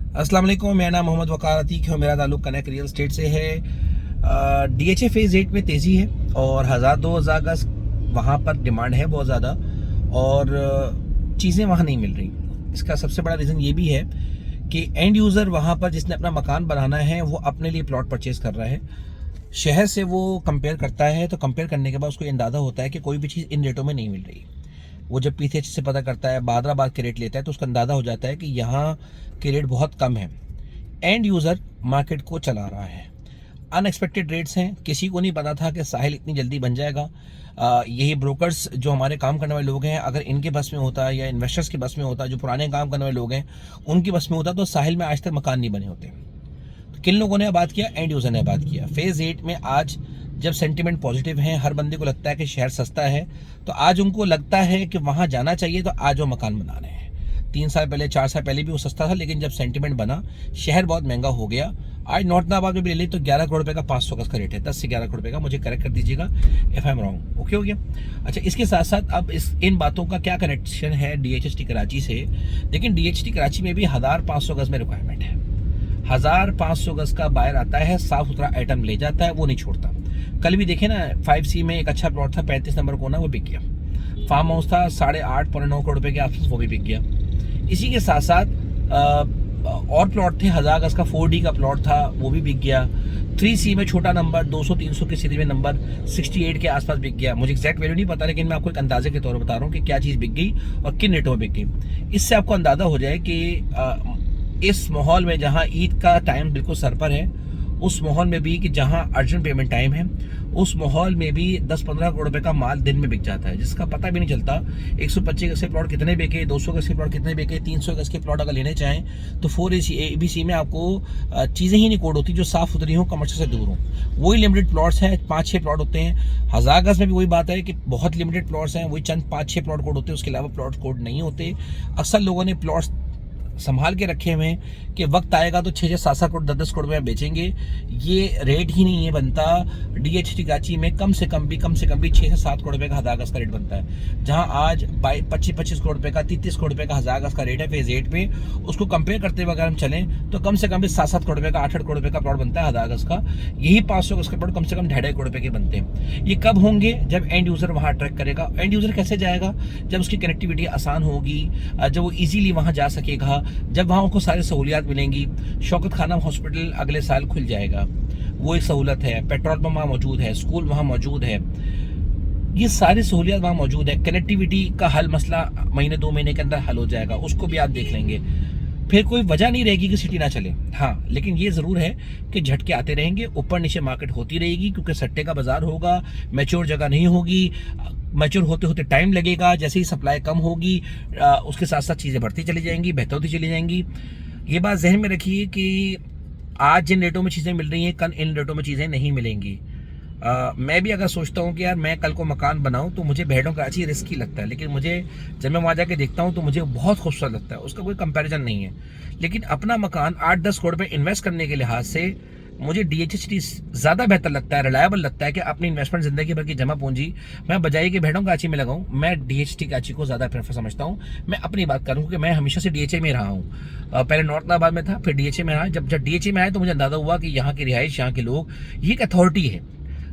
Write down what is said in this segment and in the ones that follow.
अस्सलाम वालेकुम, मेरा नाम मोहम्मद वकार अतीक है और मेरा ताल्लुक कनेक्ट रियल एस्टेट से है। DHA फेज़ 8 में तेज़ी है और 1000-2000 गज वहाँ पर डिमांड है बहुत ज़्यादा और चीज़ें वहाँ नहीं मिल रही। इसका सबसे बड़ा रीज़न ये भी है कि एंड यूज़र वहाँ पर जिसने अपना मकान बनाना है वो अपने लिए प्लॉट परचेज़ कर रहा है। शहर से वो कंपेयर करता है तो कंपेयर करने के बाद उसको अंदाज़ा होता है कि कोई भी चीज़ इन रेटों में नहीं मिल रही। वो जब PCH से पता करता है, बादराबाद के रेट लेता है तो उसका अंदाज़ा हो जाता है कि यहाँ के रेट बहुत कम है। एंड यूज़र मार्केट को चला रहा है। अनएक्सपेक्टेड रेट्स हैं, किसी को नहीं पता था कि साहिल इतनी जल्दी बन जाएगा। यही ब्रोकर्स जो हमारे काम करने वाले लोग हैं, अगर इनके बस में होता या इन्वेस्टर्स के बस में होता, जो पुराने काम करने वाले लोग हैं उनकी बस में होता तो साहिल में आज तक मकान नहीं बने होते। तो किन लोगों ने बात किया? एंड यूज़र ने बात किया। फेज़ 8 में आज जब सेंटिमेंट पॉजिटिव है, हर बंदे को लगता है कि शहर सस्ता है, तो आज उनको लगता है कि वहाँ जाना चाहिए, तो आज वो मकान बना रहे हैं। 3 साल पहले 4 साल पहले भी वो सस्ता था, लेकिन जब सेंटिमेंट बना शहर बहुत महंगा हो गया। आज नॉर्थ नाबाद में भी ले ली तो 11 करोड़ रुपए का 500 गज का रेट है, 10 से 11 करोड़ रुपए का। मुझे करेक्ट कर दीजिएगा if I am wrong. Okay हो गया। अच्छा, इसके साथ साथ अब इन बातों का क्या कनेक्शन है DHT कराची से? लेकिन DHT कराची में भी 1500 गज में रिक्वायरमेंट है। 1500 गज का बायर आता है, साफ सुथरा आइटम ले जाता है, वो नहीं छोड़ता। कल भी देखे ना 5C में एक अच्छा प्लॉट था 35 नंबर कोना, वो बिक गया। फार्म हाउस था 8.5-9 करोड़ रुपए के आसपास, वो भी बिक गया। इसी के साथ साथ और प्लॉट थे, 1000 गज का 4D का प्लॉट था, वो भी बिक गया। 3C में छोटा नंबर 200-300 की सीरीज में नंबर 68 के आसपास बिक गया। मुझे एग्जैक्ट वैल्यू नहीं पता, लेकिन मैं आपको एक अंदाजे के तौर पर बता रहा हूँ कि क्या चीज़ बिक गई और किन रेटों में बिक गई। इससे आपको अंदाजा हो जाए कि इस माहौल में जहाँ ईद का टाइम बिल्कुल सर पर है, उस माहौल में भी कि जहाँ अर्जेंट पेमेंट टाइम है, उस माहौल में भी 10-15 करोड़ रुपए का माल दिन में बिक जाता है, जिसका पता भी नहीं चलता। 125 गज के प्लॉट कितने बिके, 200 गज के प्लॉट कितने बिके, 300 गज के प्लॉट अगर लेने चाहें तो 4ABC में आपको चीज़ें ही नहीं कोड होती जो साफ सुथरी हो, कमर्शियल से दूर हो। वही लिमिटेड प्लॉट्स हैं, 5-6 प्लॉट होते हैं। 1000 गज में भी वही बात है कि बहुत लिमिटेड प्लॉट्स हैं, वही चंद 5-6 प्लॉट कोड होते हैं, उसके अलावा प्लॉट कोड नहीं होते। अक्सर लोगों ने प्लॉट्स संभाल के रखे हुए हैं कि वक्त आएगा तो 6-6, 7-7 करोड़, 10-10 करोड़ में बेचेंगे। ये रेट ही नहीं है बनता। DHT कराची में कम से कम भी 6 से 7 करोड़ रुपए का 1000 गज का रेट बनता है, जहां आज 25-25 करोड़ रुपए का, 30-30 करोड़ रुपए का 1000 गज का रेट है फेज 8 पे। उसको कंपेयर करते हुए अगर हम चलें तो कम से कम भी 7-7 करोड़ रुपए का, 8-8 करोड़ रुपए का प्लॉट बनता है 1000 गज का। यही 500 गज का प्लॉट कम से कम 2.5 करोड़ रुपए के बनते हैं। ये कब होंगे? जब एंड यूजर वहां अट्रैक्ट करेगा। एंड यूजर कैसे जाएगा? जब उसकी कनेक्टिविटी आसान होगी, जब वो इजीली वहां जा सकेगा, जब वहां उनको सारी सहूलियात मिलेंगी। शौकत खानम हॉस्पिटल अगले साल खुल जाएगा, वो एक सहूलत है। पेट्रोल पंप वहाँ मौजूद है, स्कूल वहाँ मौजूद है, ये सारी सहूलियात वहाँ मौजूद है। कनेक्टिविटी का हल मसला महीने 2 महीने के अंदर हल हो जाएगा, उसको भी आप देख लेंगे। फिर कोई वजह नहीं रहेगी कि सिटी ना चले। हाँ, लेकिन ये ज़रूर है कि झटके आते रहेंगे, ऊपर नीचे मार्केट होती रहेगी, क्योंकि सट्टे का बाजार होगा, मैच्योर जगह नहीं होगी। मैच्योर होते होते टाइम लगेगा। जैसे ही सप्लाई कम होगी उसके साथ साथ चीज़ें बढ़ती चली जाएंगी, बेहतर होती चली जाएंगी। ये बात जहन में रखिए कि आज जिन रेटों में चीज़ें मिल रही हैं, कल इन रेटों में चीज़ें नहीं मिलेंगी। मैं भी अगर सोचता हूँ कि यार मैं कल को मकान बनाऊँ तो मुझे भेड़ों कराची रिस्की लगता है, लेकिन मुझे जब मैं वहाँ जाके देखता हूँ तो मुझे बहुत खूबसूरत लगता है, उसका कोई कंपैरिजन नहीं है। लेकिन अपना मकान 8-10 करोड़ रुपए इन्वेस्ट करने के लिहाज से मुझे DHT ज़्यादा बेहतर लगता है, रिलायबल लगता है कि अपनी इन्वेस्टमेंट ज़िंदगी भर की जमा पूंजी मैं बजाय कि भेड़ों कराची में लगाऊं, मैं DHT कराची को ज़्यादा प्रेफर समझता हूं। मैं अपनी बात करूं कि मैं हमेशा से DHA में रहा हूं। पहले नॉर्थ नाबाद में था, फिर DHA में रहा। जब DHA में आया तो मुझे अंदाज़ा हुआ कि यहाँ की रिहाइश, यहाँ के लोग, ये एक अथॉरिटी है,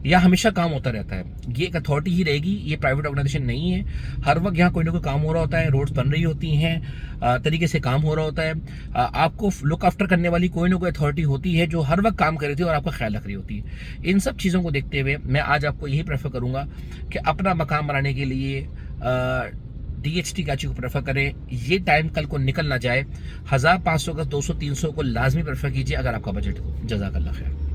यहाँ हमेशा काम होता रहता है। ये एक अथॉरिटी ही रहेगी, ये प्राइवेट ऑर्गेनाइजेशन नहीं है। हर वक्त यहाँ कोई ना कोई काम हो रहा होता है, रोड्स बन रही होती हैं, तरीके से काम हो रहा होता है। आपको लुक आफ्टर करने वाली कोई ना कोई अथॉरिटी होती है जो हर वक्त काम कर रही थी और आपका ख्याल रख रही होती है। इन सब चीज़ों को देखते हुए मैं आज आपको यही प्रेफर करूँगा कि अपना मकान बनाने के लिए DHT कराची को प्रेफर करें। ये टाइम कल को निकल ना जाए। 1500 का 200-300 को लाजमी प्रेफर कीजिए अगर आपका बजट हो। जज़ाकल्लाह खैर।